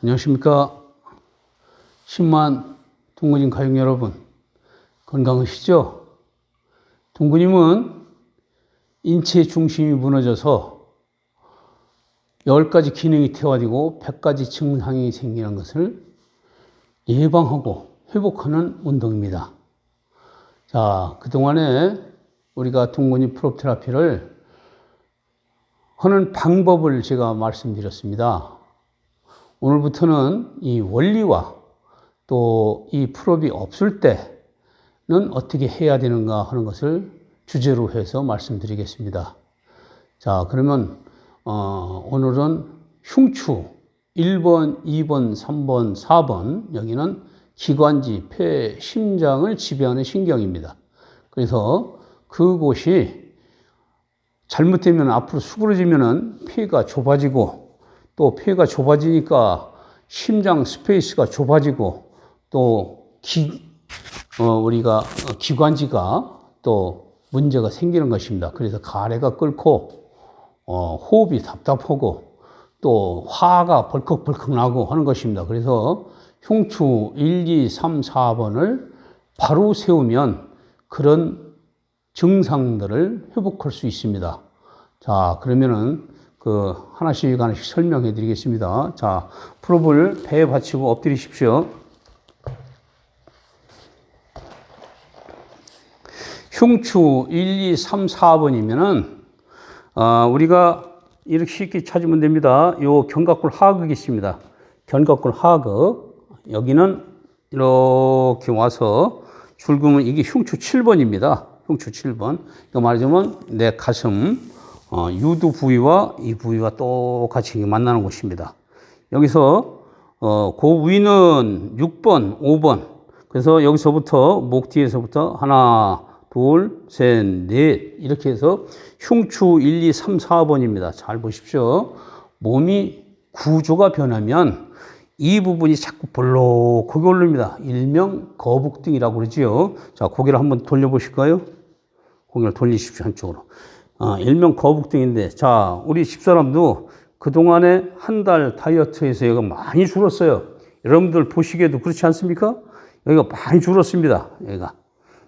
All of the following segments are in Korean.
안녕하십니까. 10만 동근님 가족 여러분, 건강하시죠? 동근님은 인체 중심이 무너져서 10가지 기능이 퇴화되고 100가지 증상이 생기는 것을 예방하고 회복하는 운동입니다. 자, 그동안에 우리가 동근님 프로테라피를 하는 방법을 제가 말씀드렸습니다. 오늘부터는 이 원리와 또 이 풀업이 없을 때는 어떻게 해야 되는가 하는 것을 주제로 해서 말씀드리겠습니다. 자, 그러면 오늘은 흉추 1번, 2번, 3번, 4번 여기는 기관지, 폐, 심장을 지배하는 신경입니다. 그래서 그곳이 잘못되면 앞으로 수그러지면은 폐가 좁아지고 또 폐가 좁아지니까 심장 스페이스가 좁아지고 또 우리가 기관지가 또 문제가 생기는 것입니다. 그래서 가래가 끓고 호흡이 답답하고 또 화가 벌컥벌컥 나고 하는 것입니다. 그래서 흉추 1, 2, 3, 4번을 바로 세우면 그런 증상들을 회복할 수 있습니다. 자, 그러면은 하나씩 설명해 드리겠습니다. 자, 풀업을 배에 받치고 엎드리십시오. 흉추 1, 2, 3, 4번이면은, 우리가 이렇게 쉽게 찾으면 됩니다. 요 견갑골 하극이 있습니다. 견갑골 하극. 여기는 이렇게 와서 줄그면 이게 흉추 7번입니다. 흉추 7번. 이거 말하자면 내 가슴, 유두 부위와 이 부위가 똑같이 만나는 곳입니다. 여기서 그 위는 6번, 5번. 그래서 여기서부터 목 뒤에서부터 하나, 둘, 셋, 넷 이렇게 해서 흉추 1, 2, 3, 4번입니다. 잘 보십시오. 몸이 구조가 변하면 이 부분이 자꾸 볼록하게 오릅니다. 일명 거북등이라고 그러지요. 자, 고개를 한번 돌려보실까요? 고개를 돌리십시오, 한쪽으로. 일명 거북등인데, 자, 우리 집사람도 그동안에 한 달 다이어트에서 여기가 많이 줄었어요. 여러분들 보시기에도 그렇지 않습니까? 여기가 많이 줄었습니다, 여기가.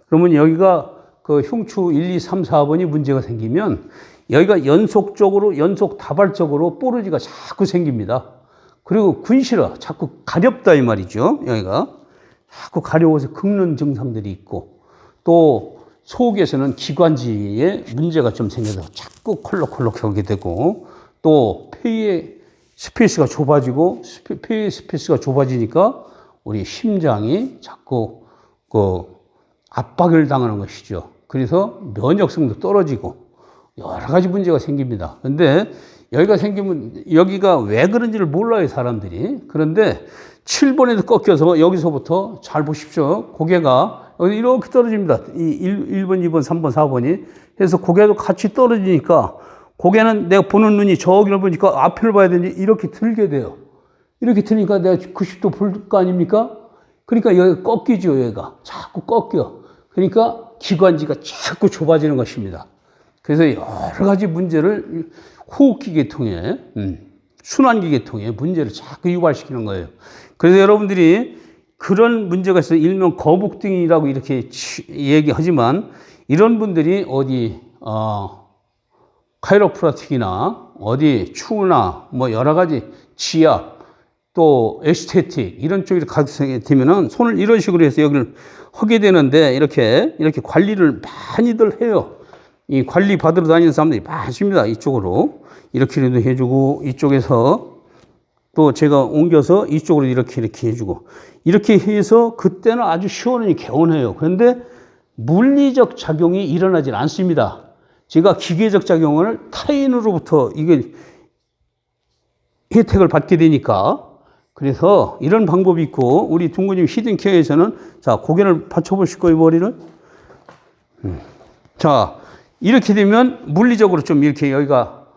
그러면 여기가 그 흉추 1, 2, 3, 4번이 문제가 생기면 여기가 연속 다발적으로 뽀르지가 자꾸 생깁니다. 그리고 근시러, 자꾸 가렵다 이 말이죠. 여기가 자꾸 가려워서 긁는 증상들이 있고 또 속에서는 기관지에 문제가 좀 생겨서 자꾸 콜록콜록하게 되고 또 폐의 스페이스가 좁아지고 폐의 스페이스가 좁아지니까 우리 심장이 자꾸 압박을 당하는 것이죠. 그래서 면역성도 떨어지고 여러 가지 문제가 생깁니다. 그런데 여기가 생기면 여기가 왜 그런지를 몰라요, 사람들이. 그런데 7번에도 꺾여서 여기서부터 잘 보십시오. 고개가 여기 이렇게 떨어집니다. 이 1번, 2번, 3번, 4번이. 그래서 고개도 같이 떨어지니까 고개는 내가 보는 눈이 저기를 보니까 앞을 봐야 되는지 이렇게 들게 돼요. 이렇게 들으니까 내가 90도 볼 거 아닙니까? 그러니까 여기가 꺾이죠, 여기가. 자꾸 꺾여. 그러니까 기관지가 자꾸 좁아지는 것입니다. 그래서 여러 가지 문제를 호흡기 계통에, 순환기 계통에 문제를 자꾸 유발시키는 거예요. 그래서 여러분들이 그런 문제가 있어요. 일명 거북등이라고 이렇게 얘기하지만 이런 분들이 어디, 카이로프라틱이나 어디 추나 뭐 여러 가지 치약 또 에스테틱 이런 쪽에 가게 되면은 손을 이런 식으로 해서 여기를 하게 되는데 이렇게 관리를 많이들 해요. 이 관리 받으러 다니는 사람들이 많습니다. 이쪽으로 이렇게도 해주고 이쪽에서 또 제가 옮겨서 이쪽으로 이렇게 해주고 이렇게 해서 그때는 아주 시원하니 개운해요. 그런데 물리적 작용이 일어나질 않습니다. 제가 기계적 작용을 타인으로부터 이게 혜택을 받게 되니까 그래서 이런 방법이 있고 우리 둥근님 히든케어에서는 자 고개를 받쳐보실 거예요, 머리를. 자 이렇게 되면 물리적으로 좀 이렇게 여기가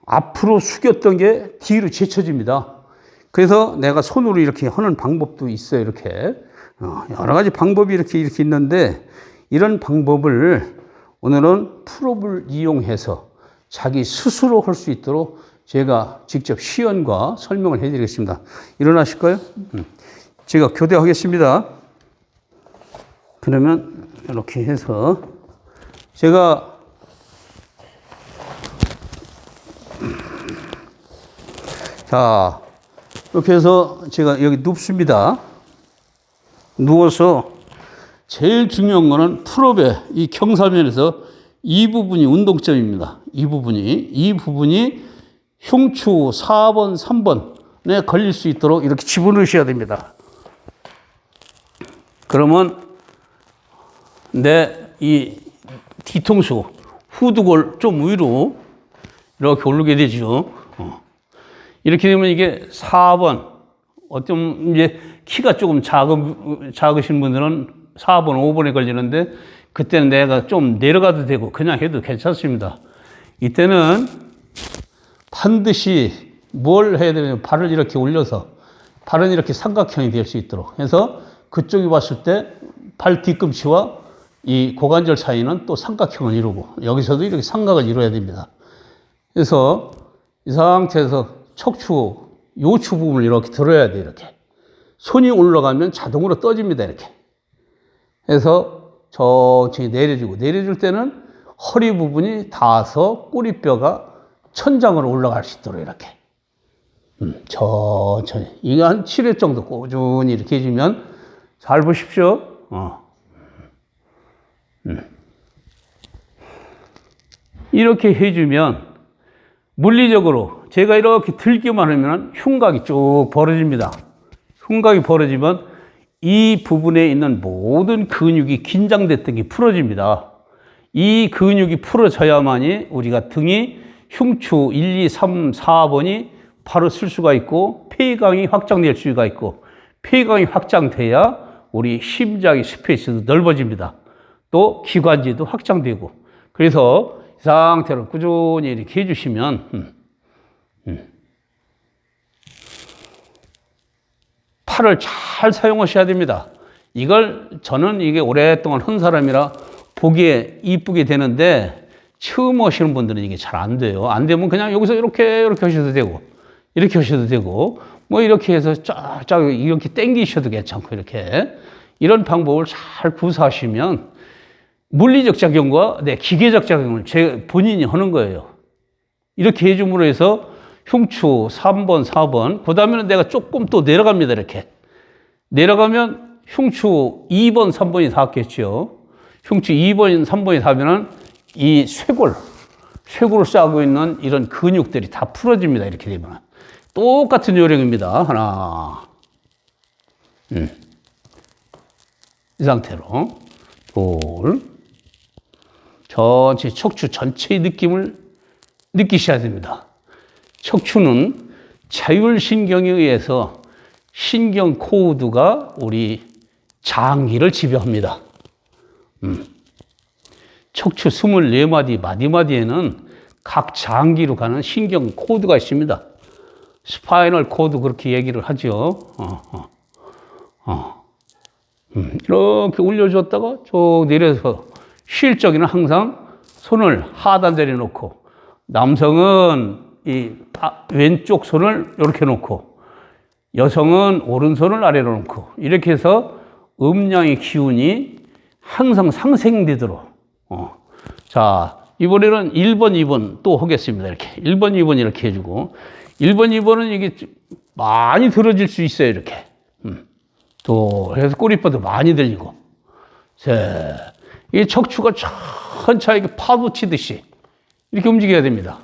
앞으로 숙였던 게 뒤로 제쳐집니다. 그래서 내가 손으로 이렇게 하는 방법도 있어요. 이렇게 여러 가지 방법이 이렇게 있는데 이런 방법을 오늘은 풀업을 이용해서 자기 스스로 할 수 있도록 제가 직접 시연과 설명을 해드리겠습니다. 일어나실까요? 제가 교대하겠습니다. 그러면 이렇게 해서 제가 자 이렇게 해서 제가 여기 눕습니다. 누워서 제일 중요한 거는 풀업의 이 경사면에서 이 부분이 운동점입니다. 이 부분이 흉추 4번, 3번에 걸릴 수 있도록 이렇게 집어넣으셔야 됩니다. 그러면 내 이 뒤통수, 후두골 좀 위로 이렇게 오르게 되죠. 이렇게 되면 이게 4번, 어쩜 이제 키가 조금 작으신 분들은 4번, 5번에 걸리는데 그때는 내가 좀 내려가도 되고 그냥 해도 괜찮습니다. 이때는 반드시 뭘 해야 되냐면 발을 이렇게 올려서 발은 이렇게 삼각형이 될 수 있도록 해서 그쪽이 봤을 때 발 뒤꿈치와 이 고관절 사이는 또 삼각형을 이루고 여기서도 이렇게 삼각을 이루어야 됩니다. 그래서 이 상태에서 척추, 요추 부분을 이렇게 들어야 돼, 이렇게. 손이 올라가면 자동으로 떠집니다, 이렇게. 해서 천천히 내려주고, 내려줄 때는 허리 부분이 닿아서 꼬리뼈가 천장으로 올라갈 수 있도록 이렇게. 천천히. 이거 한 7회 정도 꾸준히 이렇게 해주면 잘 보십시오. 이렇게 해주면 물리적으로 제가 이렇게 들기만 하면 흉곽이 쭉 벌어집니다. 흉곽이 벌어지면 이 부분에 있는 모든 근육이 긴장됐던 게 풀어집니다. 이 근육이 풀어져야만이 우리가 등이 흉추 1, 2, 3, 4번이 바로 쓸 수가 있고 폐강이 확장될 수가 있고 폐강이 확장돼야 우리 심장의 스페이스도 넓어집니다. 또 기관지도 확장되고 그래서 이 상태로 꾸준히 이렇게 해주시면 팔을 잘 사용하셔야 됩니다. 이걸 저는 이게 오랫동안 한 사람이라 보기에 이쁘게 되는데 처음 하시는 분들은 이게 잘 안 돼요. 안 되면 그냥 여기서 이렇게 하셔도 되고 이렇게 하셔도 되고 뭐 이렇게 해서 쫙쫙 이렇게 당기셔도 괜찮고 이렇게 이런 방법을 잘 구사하시면 물리적 작용과 기계적 작용을 제 본인이 하는 거예요. 이렇게 해줌으로 해서 흉추 3번, 4번, 그 다음에는 내가 조금 또 내려갑니다. 이렇게. 내려가면 흉추 2번, 3번이 닿겠죠. 흉추 2번, 3번이 닿으면 이 쇄골을 싸고 있는 이런 근육들이 다 풀어집니다. 이렇게 되면. 똑같은 요령입니다. 하나. 이 상태로. 둘. 전체 척추 전체의 느낌을 느끼셔야 됩니다. 척추는 자율신경에 의해서 신경 코드가 우리 장기를 지배합니다. 척추 24마디, 마디마디에는 각 장기로 가는 신경 코드가 있습니다. 스파이널 코드 그렇게 얘기를 하죠. 이렇게 올려줬다가 쭉 내려서 쉴 적에는 항상 손을 하단자리에 놓고 남성은 이 왼쪽 손을 이렇게 놓고 여성은 오른손을 아래로 놓고 이렇게 해서 음양의 기운이 항상 상생되도록 자 이번에는 1번, 2번 또 하겠습니다. 이렇게 1번, 2번 이렇게 해주고 1번, 2번은 이게 많이 들어질 수 있어요. 이렇게 또 해서 꼬리뼈도 많이 들리고 이 척추가 천천히 파도 치듯이 이렇게 움직여야 됩니다.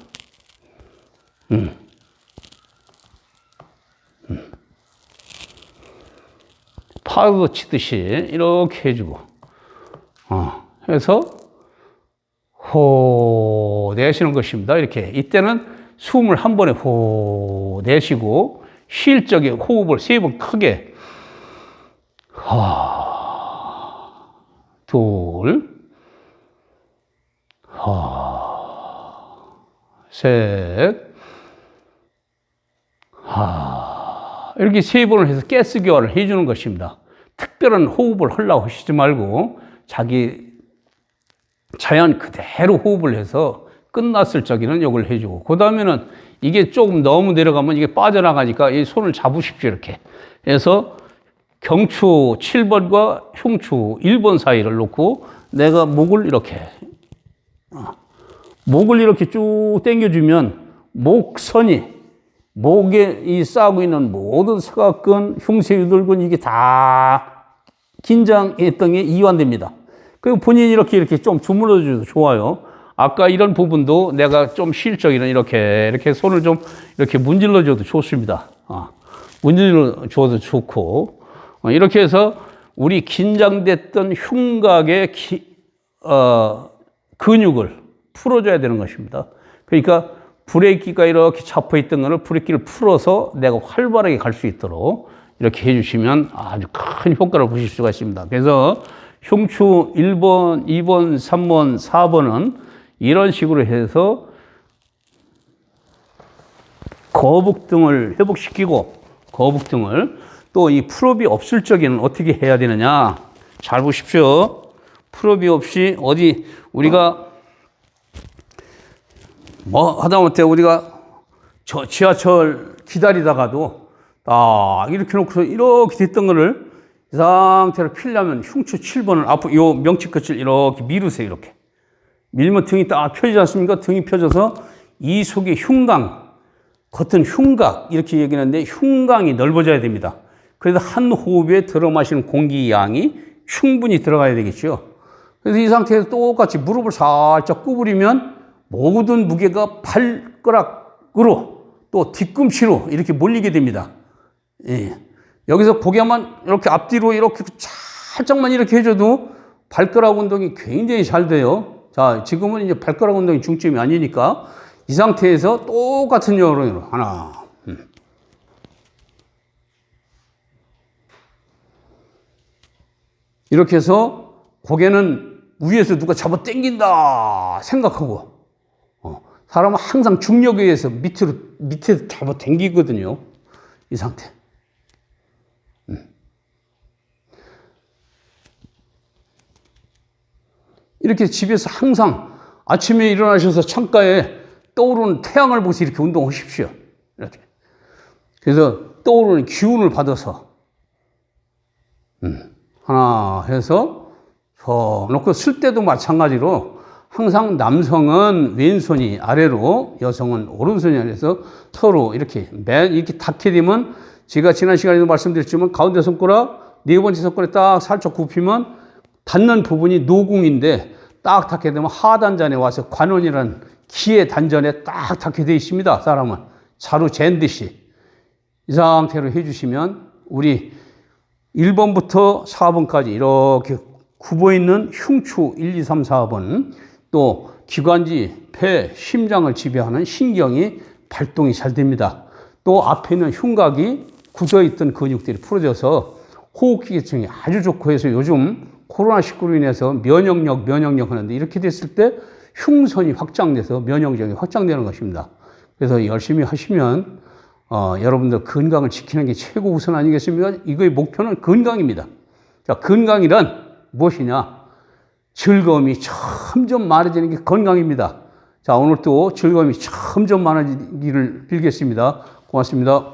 파도 치듯이 이렇게 해주고 해서 호 내쉬는 것입니다. 이렇게 이때는 숨을 한 번에 호 내쉬고 쉴 적에 호흡을 3번 크게 둘, 셋, 이렇게 3번을 해서 가스 교환을 해주는 것입니다. 특별한 호흡을 하려고 하시지 말고 자기 자연 그대로 호흡을 해서 끝났을 적에는 이걸 해주고 그 다음에는 이게 조금 너무 내려가면 이게 빠져나가니까 이 손을 잡으십시오. 이렇게 해서 경추 7번과 흉추 1번 사이를 놓고 내가 목을 이렇게 쭉 당겨주면 목선이 목에 이 싸고 있는 모든 사각근, 흉쇄 유돌근 이게 다 긴장했던 게 이완됩니다. 그리고 본인이 이렇게 좀 주물러 줘도 좋아요. 아까 이런 부분도 내가 좀 쉴 적에는 이렇게 손을 좀 이렇게 문질러 줘도 좋습니다. 문질러 줘도 좋고, 이렇게 해서 우리 긴장됐던 흉곽의 근육을 풀어줘야 되는 것입니다. 그러니까 브레이크가 이렇게 잡혀 있던 거를 브레이크를 풀어서 내가 활발하게 갈 수 있도록 이렇게 해주시면 아주 큰 효과를 보실 수가 있습니다. 그래서 흉추 1번, 2번, 3번, 4번은 이런 식으로 해서 거북등을 회복시키고, 거북등을 또 이 풀업이 없을 적에는 어떻게 해야 되느냐. 잘 보십시오. 풀업이 없이 어디 우리가 뭐 하다못해 우리가 저 지하철 기다리다가도 이렇게 놓고서 이렇게 됐던 거를 이 상태로 피려면 흉추 7번을 앞으로 요 명치 끝을 이렇게 미루세요. 이렇게 밀면 등이 딱 펴지지 않습니까? 등이 펴져서 이 속에 흉강, 겉은 흉곽 이렇게 얘기하는데 흉강이 넓어져야 됩니다. 그래서 한 호흡에 들어 마시는 공기 양이 충분히 들어가야 되겠죠. 그래서 이 상태에서 똑같이 무릎을 살짝 구부리면 모든 무게가 발가락으로 또 뒤꿈치로 이렇게 몰리게 됩니다. 예. 여기서 고개만 이렇게 앞뒤로 이렇게 살짝만 이렇게 해줘도 발가락 운동이 굉장히 잘 돼요. 자, 지금은 이제 발가락 운동이 중점이 아니니까 이 상태에서 똑같은 요령으로 하나, 이렇게 해서 고개는 위에서 누가 잡아 당긴다 생각하고, 사람은 항상 중력에 의해서 밑에 잡아 당기거든요. 이 상태. 이렇게 집에서 항상 아침에 일어나셔서 창가에 떠오르는 태양을 보면서 이렇게 운동하십시오. 이렇게. 그래서 떠오르는 기운을 받아서, 하나 해서 저 놓고 쓸 때도 마찬가지로 항상 남성은 왼손이 아래로, 여성은 오른손이 아래서 서로 이렇게 이렇게 닿게 되면, 제가 지난 시간에도 말씀드렸지만 가운데 손가락, 네 번째 손가락에 딱 살짝 굽히면 닿는 부분이 노궁인데 딱 닿게 되면 하단전에 와서 관원이라는 기의 단전에 딱 닿게 되어 있습니다. 사람은 자루 잰 듯이 이 상태로 해주시면 우리 1번부터 4번까지 이렇게 굽어있는 흉추 1, 2, 3, 4번 또 기관지, 폐, 심장을 지배하는 신경이 발동이 잘 됩니다. 또 앞에 있는 흉곽이 굳어있던 근육들이 풀어져서 호흡기 계통이 아주 좋고 해서 요즘 코로나19로 인해서 면역력 하는데 이렇게 됐을 때 흉선이 확장돼서 면역력이 확장되는 것입니다. 그래서 열심히 하시면 여러분들 건강을 지키는 게 최고 우선 아니겠습니까? 이거의 목표는 건강입니다. 자, 건강이란 무엇이냐? 즐거움이 점점 많아지는 게 건강입니다. 자, 오늘 또 즐거움이 점점 많아지기를 빌겠습니다. 고맙습니다.